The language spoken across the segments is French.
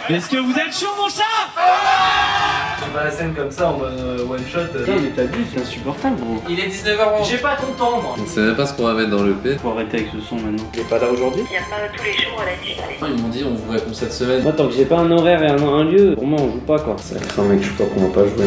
Est-ce que vous êtes chaud, mon chat? C'est pas la scène comme ça en mode one shot. Putain, mais t'abuses, c'est insupportable, gros. Il est 19h11. J'ai pas ton temps, moi. On sait même pas ce qu'on va mettre dans le P. Faut arrêter avec ce son maintenant. Il est pas là aujourd'hui? Il n'y a pas tous les jours à la diffuser. Ils m'ont dit on vous répond cette semaine. Moi, tant que j'ai pas un horaire et un lieu, pour moi, on joue pas, quoi. Ça craint, mec, je crois qu'on va pas jouer.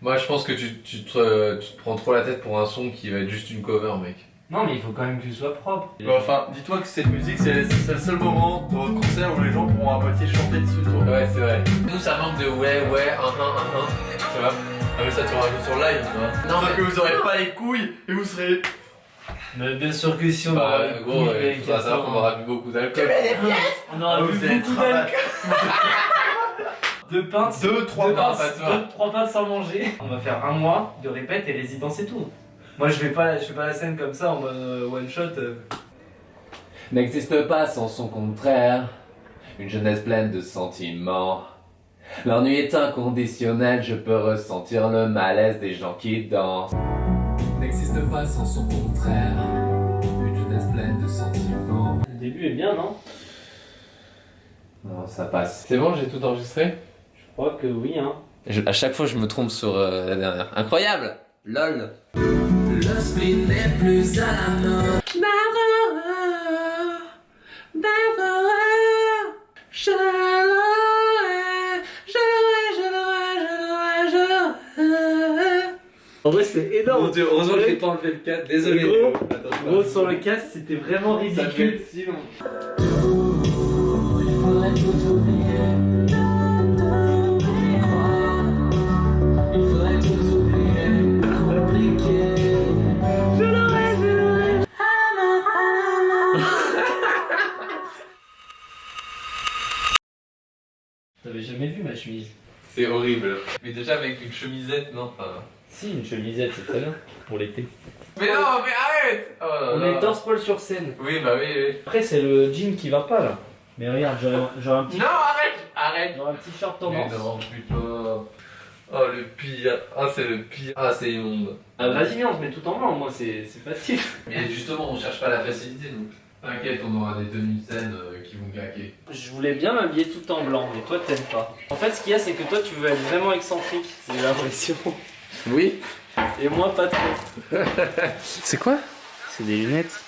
Moi je pense que tu te prends trop la tête pour un son qui va être juste une cover, mec. Non, mais il faut quand même que tu sois propre. Bon, enfin, dis-toi que cette musique, c'est le seul moment de votre concert où les gens pourront à moitié chanter dessus, toi. Ouais, c'est vrai. Nous ça manque de ouais, tu vois. Ah, mais ça, tu rajoutes sur live, tu vois. Non, Sauf mais- que vous aurez pas les couilles et vous serez. Mais bien sûr que si on Bah, aura gros, il faudra savoir qu'on aura bu beaucoup d'alcool. On aura vous bu allez beaucoup travailler. d'alcool. Deux pintes. 2-3 deux pas, pintes, pas toi. 3 pintes sans manger. On va faire un mois de répète et résidence et tout. Moi je fais pas la scène comme ça en mode one shot. N'existe pas sans son contraire. Une jeunesse pleine de sentiments. L'ennui est inconditionnel, je peux ressentir le malaise des gens qui dansent. N'existe pas sans son contraire. Une jeunesse pleine de sentiments. Le début est bien, non? Non, ça passe. C'est bon, j'ai tout enregistré? Je crois que oui, hein. À chaque fois, je me trompe sur la dernière. Incroyable! LOL! Le spleen n'est plus à la mode. En vrai, c'est énorme. Mon Dieu, heureusement que j'ai pas enlevé le cadre. Désolé. Gros, Attends, Gros, sur le casque, c'était vraiment ça peut ridicule. être si long. T'avais jamais vu ma chemise? C'est horrible. Mais déjà avec une chemisette, non, enfin. Si, une chemisette, c'est très bien. Pour l'été. Mais non, mais arrête! Oh là On là. est torse-poil sur scène. Oui, bah oui, oui. Après, c'est le jean qui va pas, là. Mais regarde, j'aurais un petit... Non, arrête! Arrête! J'aurais un petit short Mais tendance. non, putain. Oh, le pire. Ah, c'est le pire. Ah, c'est immonde. Ah, vas-y, viens, on se met tout en blanc, moi, c'est facile. Mais justement, on cherche pas la facilité, nous. T'inquiète, on aura des tenues saines qui vont claquer. Je voulais bien m'habiller tout en blanc, mais toi, t'aimes pas. En fait, ce qu'il y a, c'est que toi, tu veux être vraiment excentrique. C'est l'impression. Oui. Et moi, pas trop. C'est quoi? C'est des lunettes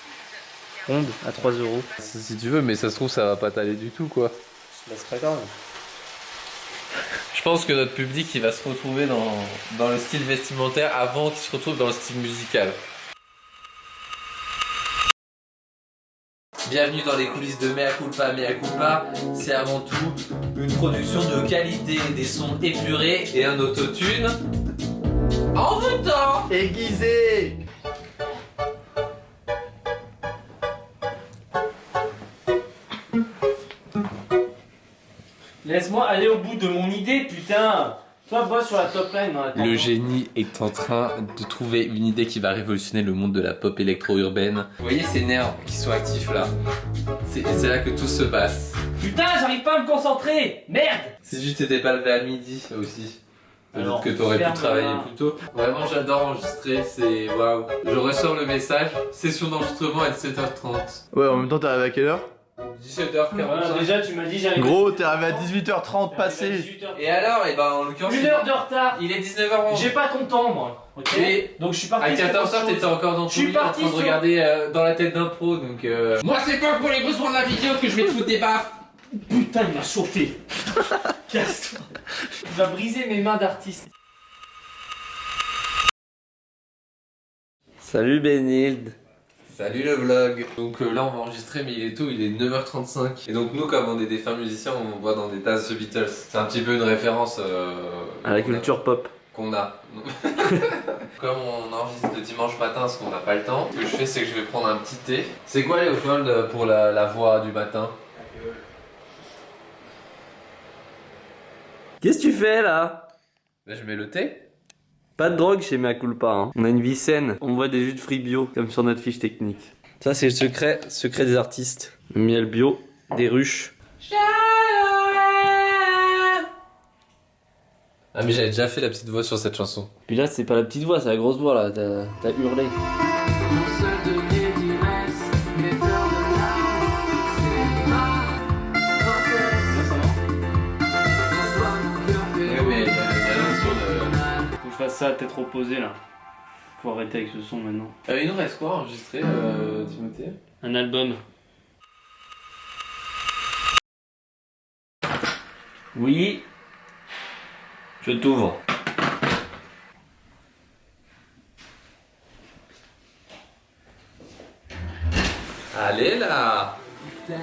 rondes à 3 euros. Si tu veux, mais ça se trouve, ça va pas t'aller du tout, quoi. Bah, c'est pas grave. Je pense que notre public, il va se retrouver dans le style vestimentaire avant qu'il se retrouve dans le style musical. Bienvenue dans les coulisses de Mea Culpa. Mea Culpa, c'est avant tout une production de qualité, des sons épurés et un autotune envoûtant. Aiguisé. Laisse-moi aller au bout de mon idée, putain. Toi, bosse sur la top line dans la Le génie est en train de trouver une idée qui va révolutionner le monde de la pop électro-urbaine. Vous voyez ces nerfs qui sont actifs là? C'est là que tout se passe. Putain, j'arrive pas à me concentrer. Merde. Si tu t'étais pas levé à midi aussi, Alors, peut-être que t'aurais pu ferme travailler la main. plus tôt. Vraiment, j'adore enregistrer, c'est waouh. Je ressors le message, session d'enregistrement à 17h30. Ouais, en même temps, t'es arrivé à quelle heure? 17h45. Voilà, déjà, tu m'as dit j'arrive. Gros, t'es arrivé à 18h30 passé. Et alors, et ben en l'occurrence, Une heure de retard. il est 19h11. J'ai pas ton temps, moi. Ok. Et Donc je suis parti. à sur 14h, autre chose. t'étais encore dans Je suis ton lit en parti train de sur- regarder dans la tête d'un pro, donc Moi, c'est pas pour les besoins de la vidéo que je vais te foutre des baffes. Putain, il m'a chauffé. Casse-toi. Il va briser mes mains d'artiste. Salut Benilde. Salut le vlog. Donc là on va enregistrer mais il est tôt, il est 9h35. Et donc nous comme on est des fins musiciens, on voit dans des tasses The Beatles. C'est un petit peu une référence À la culture pop. qu'on a. Comme on enregistre le dimanche matin parce qu'on n'a pas le temps, ce que je fais c'est que je vais prendre un petit thé. C'est quoi Léopold pour la voix du matin? Qu'est-ce que tu fais là? Là je mets le thé. Pas de drogue chez Mea Culpa, hein. On a une vie saine. On boit des jus de fruits bio, comme sur notre fiche technique. Ça, c'est le secret des artistes. Le miel bio, des ruches. Ah mais j'avais déjà fait la petite voix sur cette chanson. Puis là, c'est pas la petite voix, c'est la grosse voix là. T'as hurlé. Ouais mais il y a l'un sur le... Faut que je fasse ça à tête reposée là. Faut arrêter avec ce son maintenant. il nous reste quoi enregistré Timothée? Un album. Oui. Je t'ouvre. Allez là. Je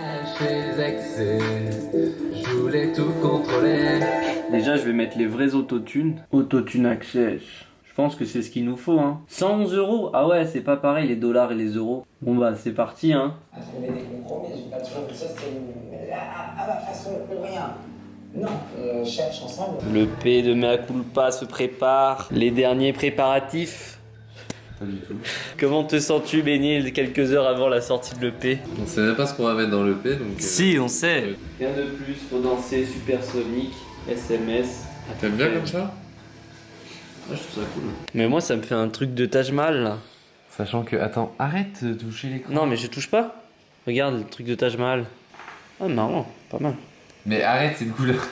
voulais tout contrôler. Déjà, je vais mettre les vrais autotunes. Autotune Access. Je pense que c'est ce qu'il nous faut, hein. 111 €. Ah ouais, c'est pas pareil les dollars et les euros. Bon bah, c'est parti, hein. À trouver des compromis, je vais pas toujours dire c'est à ma façon ou rien. Non, on cherche ensemble. Le P de Mea Culpa se prépare. Les derniers préparatifs. Pas du tout. Comment te sens-tu, Béni, quelques heures avant la sortie de l'EP? On sait même pas ce qu'on va mettre dans l'EP donc... Si, on sait. Rien de plus, faut danser supersonique, SMS. T'aimes bien comme ça? Ouais, je trouve ça cool. Mais moi, ça me fait un truc de Taj Mahal, là. Sachant que... Attends, arrête de toucher l'écran. Non, mais je touche pas. Regarde le truc de Taj Mahal. Ah, marrant, pas mal. Mais arrête, c'est une couleur.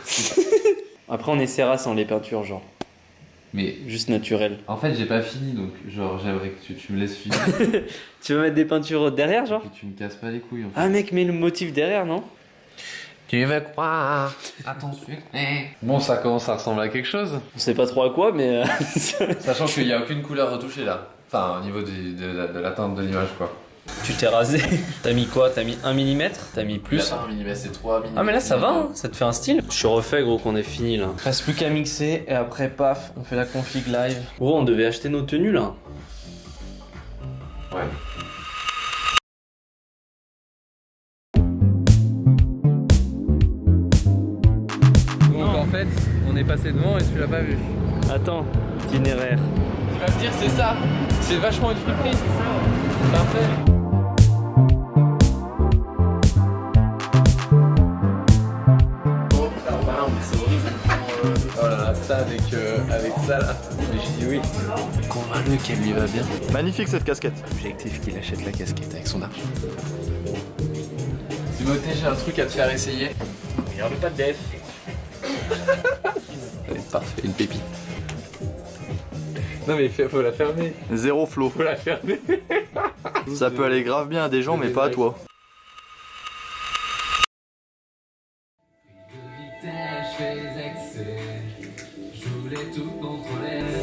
Après, on essaiera sans les peintures, genre. Mais Juste naturel. en fait j'ai pas fini donc genre j'aimerais que tu me laisses finir. Tu veux mettre des peintures derrière, genre? Que tu me casses pas les couilles en fait. Ah, mec, mets le motif derrière, non? Tu veux croire à ton sucre. Bon ça commence à ressembler à quelque chose. On sait pas trop à quoi, mais... Sachant qu'il y a aucune couleur retouchée là. Enfin au niveau de la teinte de l'image quoi. Tu t'es rasé. T'as mis quoi? T'as mis 1 mm? T'as mis plus? 1 mm, c'est 3 mm. Ah mais là ça va, hein, ça te fait un style. Je suis refait gros qu'on est fini là. Reste plus qu'à mixer et après paf, on fait la config live. Gros on devait acheter nos tenues là. Ouais. Donc en fait, on est passé devant et tu l'as pas vu. Attends, itinéraire. Tu vas me dire c'est ça. C'est vachement une friperie, c'est ça. Parfait. Oh là là, ça avec ça là. Mais j'ai dit oui. Convaincu qu'elle lui va bien. Magnifique cette casquette. Objectif qu'il achète la casquette avec son argent. Timothée, j'ai un truc à te faire essayer. Regarde pas de def. Allez, parfait, une pépite. Non mais faut la fermer. Zéro flow. Faut la fermer. Ça peut aller grave bien à des gens mais pas à toi.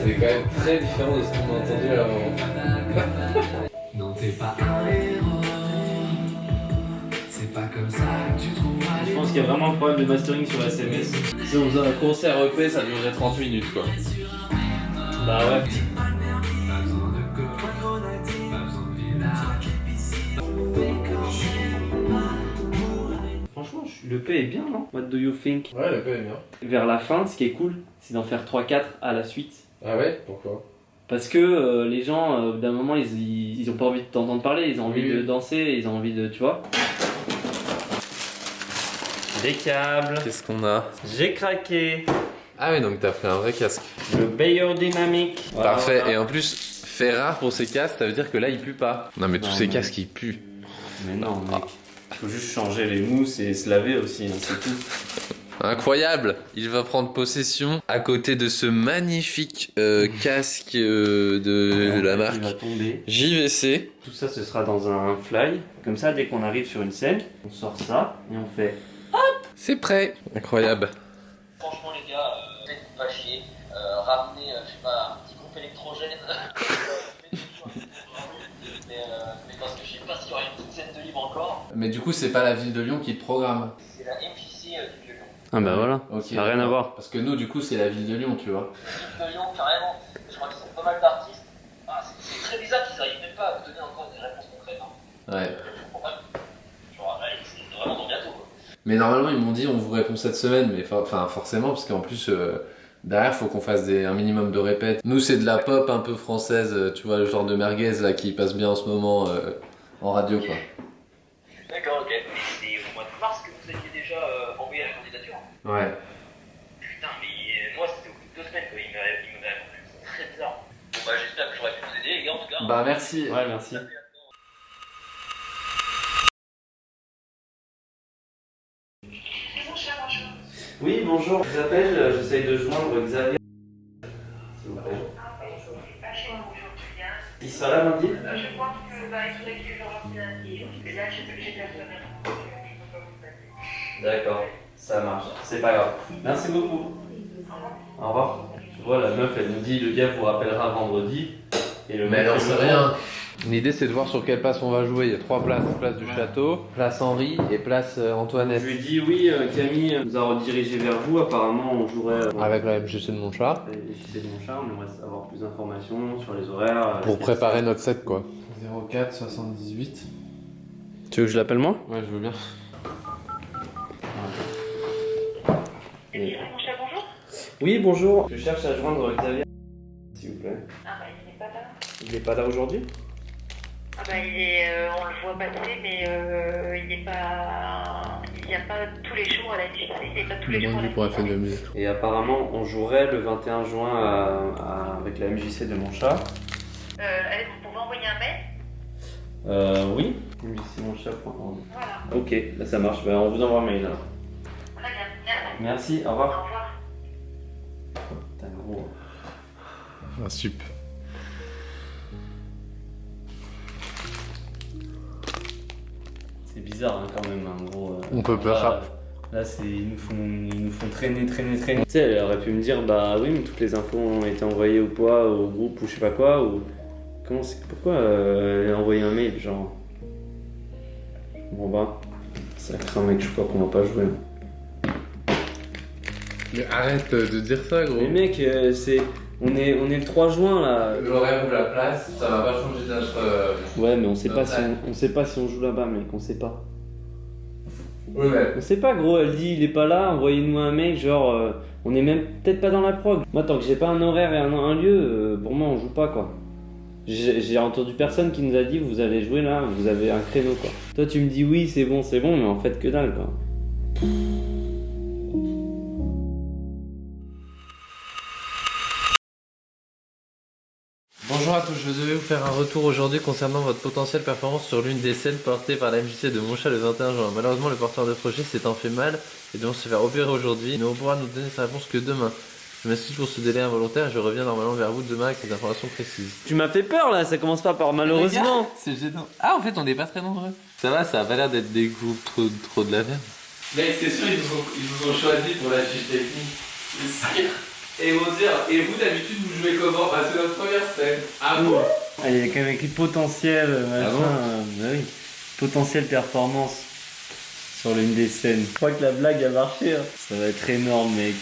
C'est quand même très différent de ce qu'on a entendu à l'avant. Non, t'es pas un héros. C'est pas comme ça que tu trouveras Je pense qu'il y a vraiment un problème de mastering sur SMS. Si on faisait un concert EP, ça durerait 30 minutes quoi. Bah ouais. Franchement, le P est bien, non? What do you think? Ouais, l'EP est bien. Vers la fin, ce qui est cool, c'est d'en faire 3-4 à la suite. Ah ouais? Pourquoi? Parce que les gens, d'un moment, ils ont pas envie de t'entendre parler, ils ont envie Oui. de danser, ils ont envie de, tu vois. Des câbles. Qu'est-ce qu'on a? J'ai craqué. Ah oui, donc t'as fait un vrai casque. Le Bayer Dynamic. Voilà, Parfait, voilà. et en plus, fait rare pour ces casques, ça veut dire que là il pue pas. Non mais tous Non, ces mais- casques ils puent. Mais non, mec. Faut juste changer les mousses et se laver aussi, hein, c'est tout. Incroyable! Il va prendre possession à côté de ce magnifique casque de la Il marque va tomber. JVC. Tout ça, ce sera dans un fly. Comme ça, dès qu'on arrive sur une scène, on sort ça et on fait. C'est prêt! Incroyable. Franchement les gars, peut-être pas chier, ramener, je sais pas, un petit groupe électrogène, mais parce que je sais pas s'il y aura une petite scène de libre encore, Mais du coup, c'est pas la ville de Lyon qui te programme. c'est la MJC du Vieux Lyon. Ah bah voilà, Ok, ça n'a rien à voir. Parce que nous, du coup, c'est la ville de Lyon, tu vois. La ville de Lyon, carrément, je crois qu'ils sont pas mal d'artistes. Ah, c'est très bizarre qu'ils arrivent même pas à me donner encore des réponses concrètes. Hein. Ouais. Je comprends pas. Genre, là, c'est vraiment dans bientôt quoi. Mais normalement, ils m'ont dit on vous répond cette semaine, mais enfin forcément, parce qu'en plus, derrière, faut qu'on fasse un minimum de répètes. Nous, c'est de la pop un peu française, tu vois, le genre de merguez là qui passe bien en ce moment en radio, quoi. D'accord, ok. Mais c'est au mois de mars que vous aviez déjà envoyé la candidature. Ouais. Putain, mais moi c'était au bout de 2 semaines Bah merci. Ouais, merci. Oui, bonjour, je vous appelle, j'essaye de joindre Xavier. S'il vous plaît. Il sera là lundi? Je pense que il faudrait que je rentre lundi. Et là, j'ai personne. D'accord, ça marche, c'est pas grave. Merci beaucoup. Au revoir. Tu vois, la meuf, elle nous dit le gars vous rappellera vendredi. Et le Mais mec, non, il c'est le rien. L'idée c'est de voir sur quelle place on va jouer. Il y a 3 places. Place du château, place Henri et place Antoinette. Je lui ai dit oui, Camille nous a redirigé vers vous. Apparemment, on jouerait Avec la MJC de mon chat. les JC de mon chat. On aimerait avoir plus d'informations sur les horaires. Pour préparer notre set quoi. 04 78. Tu veux que je l'appelle moi? Ouais, je veux bien. Mon chat, bonjour. Oui, bonjour. Je cherche à joindre Xavier. S'il vous plaît. Ah bah, il n'est pas là. Il est pas là aujourd'hui? Ah bah, on le voit passer, mais il n'est pas... Il n'y a pas tous les jours à la nuit. Il n'est pas tous les jours à la nuit. pour la fête de la musique. Et apparemment, on jouerait le 21 juin avec la MJC de mon chat. Allez, vous pouvez envoyer un mail. Oui. MJCmonchat.org. Voilà. Ok, bah ça marche. Bah, on vous envoie un mail alors. Très bien. Merci. Merci, au Au revoir. revoir. T'as un gros. Ah, super. C'est bizarre hein, quand même, un gros. On peut pas. Là, ils nous font traîner. Tu sais, elle aurait pu me dire, bah oui, mais toutes les infos ont été envoyées au poids, au groupe ou je sais pas quoi, ou. Pourquoi envoyer un mail, genre. Bon bah. Ça craint, mec, je crois qu'on va pas jouer. Mais arrête de dire ça gros. Mais mec, on est le 3 juin là. L'horaire ou la place, ça va pas changer notre. Ouais, mais on sait pas notre si on joue là-bas, mec, on sait pas. Ouais, mais. On sait pas, gros, elle dit il est pas là, envoyez-nous un mail, genre on est même peut-être pas dans la prog. Moi, tant que j'ai pas un horaire et un lieu, pour moi on joue pas quoi. J'ai entendu personne qui nous a dit vous allez jouer là, vous avez un créneau quoi. Toi tu me dis oui c'est bon, mais en fait que dalle quoi. Bonjour à tous, je devais vous faire un retour aujourd'hui concernant votre potentielle performance sur l'une des scènes portées par la MJC de mon chat le 21 juin. Malheureusement, le porteur de projet s'étant fait mal et devant se faire opérer aujourd'hui, il ne pourra nous donner sa réponse que demain. Je m'excuse pour ce délai involontaire et je reviens normalement vers vous demain avec des informations précises. Tu m'as fait peur là, ça commence pas par malheureusement. C'est gênant. Ah, en fait, on n'est pas très nombreux. Ça va, ça a pas l'air d'être des groupes trop de la merde. Mec, c'est sûr, ils vous ont choisi pour la fiche technique. C'est sûr. Et vont dire, et vous d'habitude vous jouez comment? Bah c'est notre première scène. Ah bon? Il y a quand même écrit potentiel, machin. Ah bon bah oui. Potentiel performance sur l'une des scènes. Je crois que la blague a marché. Hein. Ça va être énorme, mec.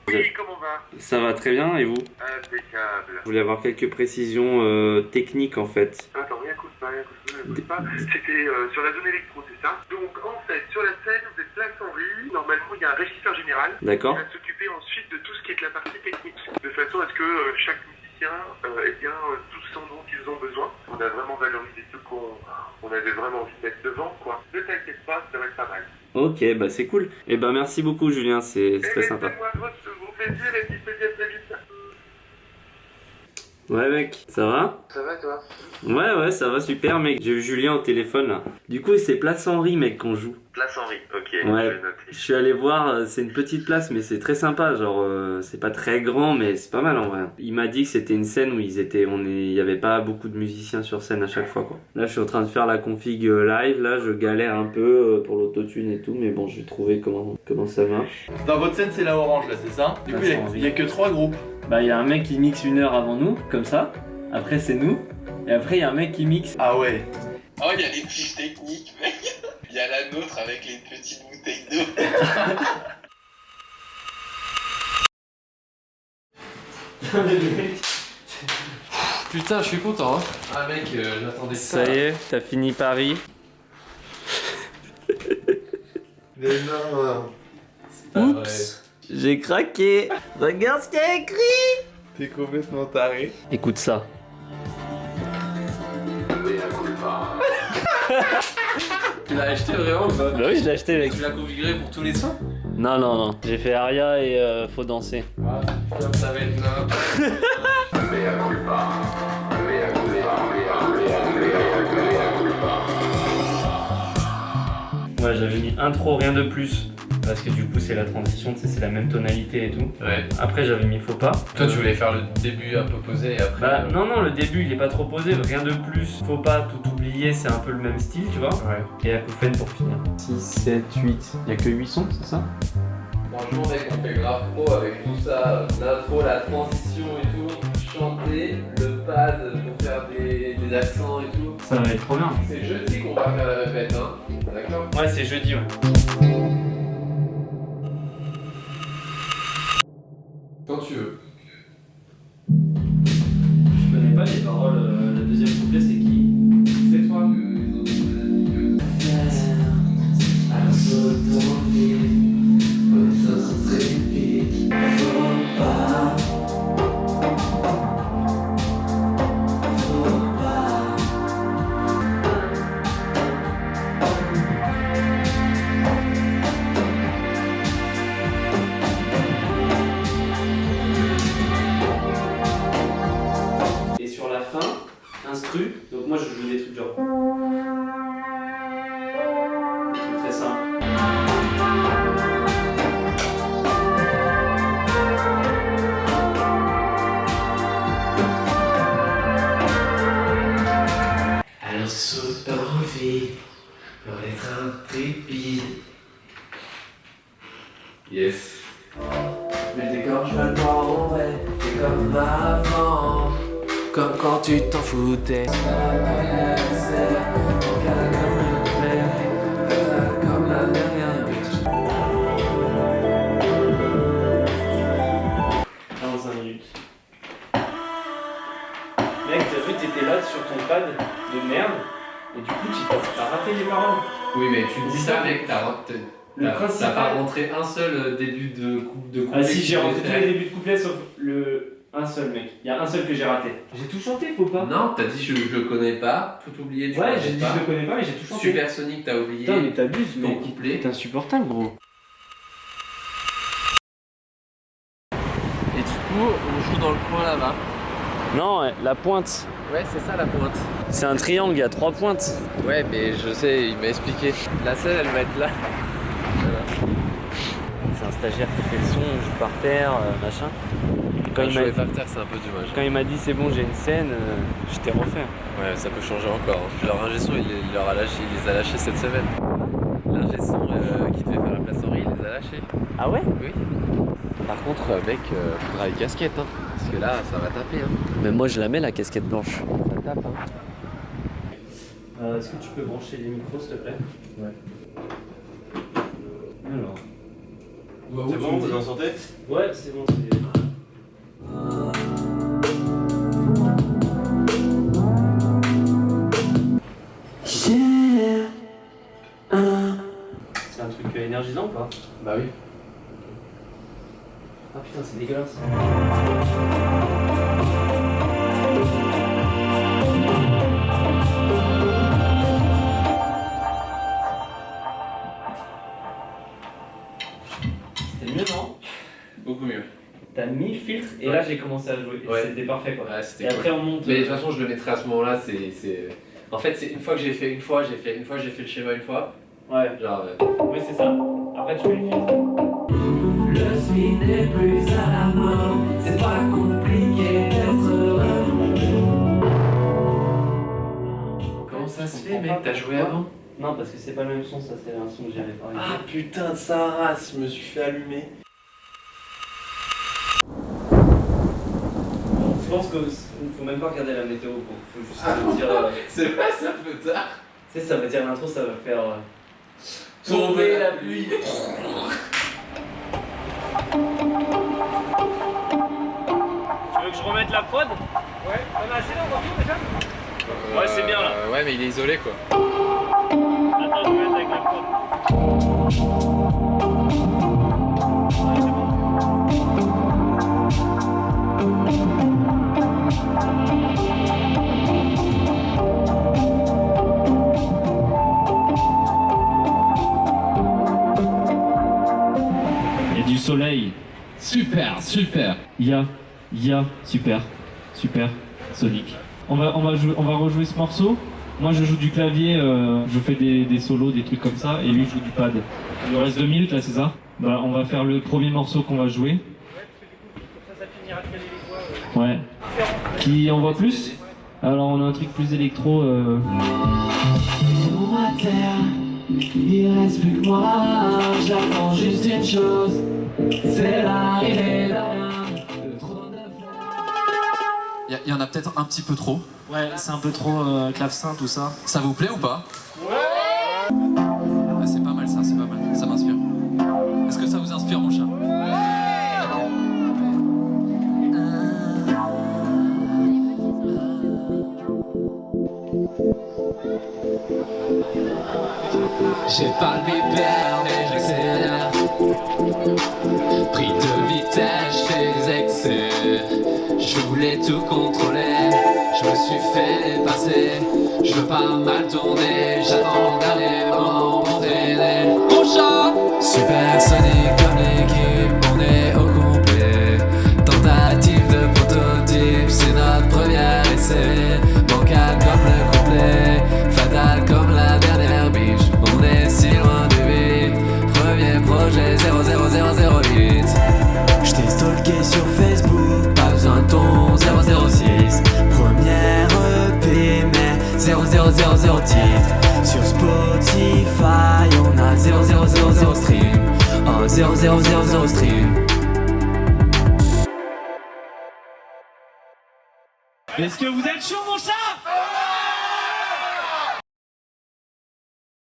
Oui, comment va? Ça va très bien, et vous? Impeccable. Je voulais avoir quelques précisions techniques en fait. Attends, rien coûte pas. C'était sur la zone électro, c'est ça? Donc, en fait, sur la scène, vous êtes place Henri. Normalement, il y a un régisseur général. D'accord. Qui va s'occuper ensuite de tout ce qui est de la partie technique. De façon à ce que chaque musicien ait bien tout ce dont ils ont besoin. On a vraiment valorisé tout qu'on avait vraiment envie de mettre devant, quoi. Ne t'inquiète pas, ça va être pas mal. Ok, bah c'est cool. Et bah merci beaucoup Julien, c'est très sympa. C'est moi, gros plaisir et puis je te dis à très vite. Ouais mec, ça va? Ça va, toi? Ouais, ça va super mec. J'ai eu Julien au téléphone là. Du coup c'est place Henri mec qu'on joue. Place Henri, ok, Ouais, je vais noter. je suis allé voir, c'est une petite place mais c'est très sympa, genre c'est pas très grand mais c'est pas mal en vrai. Il m'a dit que c'était une scène où il y avait pas beaucoup de musiciens sur scène à chaque fois quoi. Là je suis en train de faire la config live, là je galère un peu pour l'autotune et tout mais bon je vais trouver comment ça marche. Dans votre scène, c'est la orange là, c'est ça? Du coup, il y a que 3 groupes. Bah il y a un mec qui mixe 1 heure avant nous, comme ça, après c'est nous, et après il y a un mec qui mixe. Ah ouais. Oh, il y a les fiches techniques, mec. Il y a la nôtre avec les petites bouteilles d'eau. Putain, je suis content, hein. Ah mec, j'attendais Ça y est, t'as fini Paris. Mais non. Oups, j'ai craqué. Regarde ce qu'il y a écrit. T'es complètement taré. Écoute ça. Mais à coup pas. Tu l'as acheté vraiment ou pas? Bah oui, je l'ai acheté mec. Tu l'as configuré pour tous les sons? Non. J'ai fait Aria et faut danser. Ah, putain, ça va être là. Ouais, j'avais mis intro, rien de plus. Parce que du coup, c'est la transition, tu sais, c'est la même tonalité et tout. Ouais. Après, j'avais mis faux pas. Toi, tu voulais faire le début un peu posé et après. Bah, non, le début, il est pas trop posé, rien de plus. Faut pas tout oublier, c'est un peu le même style, tu vois. Ouais. Et acouphène pour finir. 6, 7, 8. Y'a que 8 sons, c'est ça? Franchement, mec, on fait grave pro avec tout ça. L'intro, la transition et tout. Chanter, le pad pour faire des accents et tout. Ça va être trop bien. C'est jeudi qu'on va faire la répète, hein. D'accord? Ouais, c'est jeudi, ouais. Quand tu veux. Je connais pas les paroles, la deuxième couplet, c'est qui? C'est toi. Et sur la fin, instru, donc moi je joue des trucs genre. Des trucs très simples. Alors saute en vie pour être intrépide. Yes. Mais le décor, je vais le voir en vrai. C'est comme avant. Comme quand tu t'en foutais. Comme la dernière bitch. 15 minutes. Mec, t'as vu, t'étais là sur ton pad de merde, et du coup, t'as raté les paroles. Oui, mais tu dis ça, mec, t'as pas rentré un seul début de couplet. Ah si, j'ai rentré tous les débuts de couplet sauf un seul, mec. Il y a un seul que j'ai raté. J'ai tout chanté, faut pas? Non, t'as dit je le connais pas, tout oublié, tu Ouais, connais j'ai dit pas. je le connais pas, mais j'ai tout chanté. Supersonic, t'as oublié. Putain, mais t'abuses, ton mec. couplet. T'es insupportable, gros. Et du coup, on joue dans le coin là-bas. Non, ouais, la pointe. Ouais, c'est ça la pointe. C'est un triangle, il y a 3 pointes. Ouais, mais je sais, il m'a expliqué. La scène, elle va être là. Voilà. C'est un stagiaire qui fait le son, on joue par terre, machin. Et quand, Jouer par terre, c'est un peu dommage. quand il m'a dit c'est bon, j'ai une scène, j'étais refait. Ouais, ça peut changer encore. Hein. Leur ingé son, il les a lâchés cette semaine. L'ingé son qui devait faire la place Henri, il les a lâchés. Ah ouais? Oui. Par contre, mec, faudra une casquette, hein. Parce que là, ça va taper, hein. Mais moi je la mets la casquette blanche. Ça tape, hein. Est-ce que tu peux brancher les micros, s'il te plaît? Ouais. Alors. C'est bon, vous en sentez? Ouais, c'est bon, c'est. C'est un truc énergisant ou pas? Bah oui. Ah putain, c'est dégueulasse. C'était mieux, non? Beaucoup mieux. T'as mis le filtre et là j'ai commencé à jouer. Ouais. C'était parfait quoi. Ouais, c'était Et cool. après on monte. Mais de toute façon, je le mettrai à ce moment-là. En fait, c'est une fois que j'ai fait une fois, j'ai fait le schéma une fois. Ouais. Genre. Oui, c'est ça. Après tu mets le filtre. Le speed n'est plus à la mode. C'est pas compliqué d'être heureux. Comment ça se Je fait, comprends mec? pas T'as joué pourquoi. avant? Non, parce que c'est pas le même son, ça c'est un son que j'ai réparé. Ah putain de sa race, je me suis fait allumer. Je pense qu'il faut même pas regarder la météo, quoi. Faut juste dire. C'est pas ça peu tard. Tu sais, ça va dire l'intro, ça va faire. Tomber la pluie. Tu veux que je remette la prod? Ouais. On a assez là, on va déjà? Ouais, c'est bien là. Ouais, mais il est isolé quoi. Attends, je vais mettre avec la prod. Ouais, c'est bon. Soleil. Super, super. Ya, super, Sonic. On va rejouer ce morceau. Moi je joue du clavier, je fais des solos, des trucs comme ça, et lui joue du pad. Il nous reste 2 minutes là, c'est ça? Bah on va faire le premier morceau qu'on va jouer. Ouais. Qui envoie plus? Alors on a un truc plus électro. Sur ma terre, il reste plus que moi. J'attends juste une chose, c'est l'arrivée d'un. Il y en a peut-être un petit peu trop. Ouais, c'est un peu trop clavecin tout ça. Ça vous plaît ou pas? Ouais. Ah, c'est pas mal ça, c'est pas mal. Ça m'inspire. Est-ce que ça vous inspire mon chat? J'ai pas le bipère mais j'accélère. Pris de vitesse, j'fais des excès. Je voulais tout contrôler, je me suis fait dépasser. Je veux pas mal tourner, j'attends le dernier moment pour traîner. Mon chat Supersonic comme l'équipe, on est au complet. Tentative de prototype, c'est notre premier essai. Bancal comme le complet, fatal comme la dernière biche. On est si loin du beat, premier projet 00008. J't'ai stalké sur Facebook, pas besoin de ton 006. Première EP mais 0000 titres. Sur Spotify on a 0000 stream. Oh 0000 stream. Est-ce que vous êtes chaud mon chat?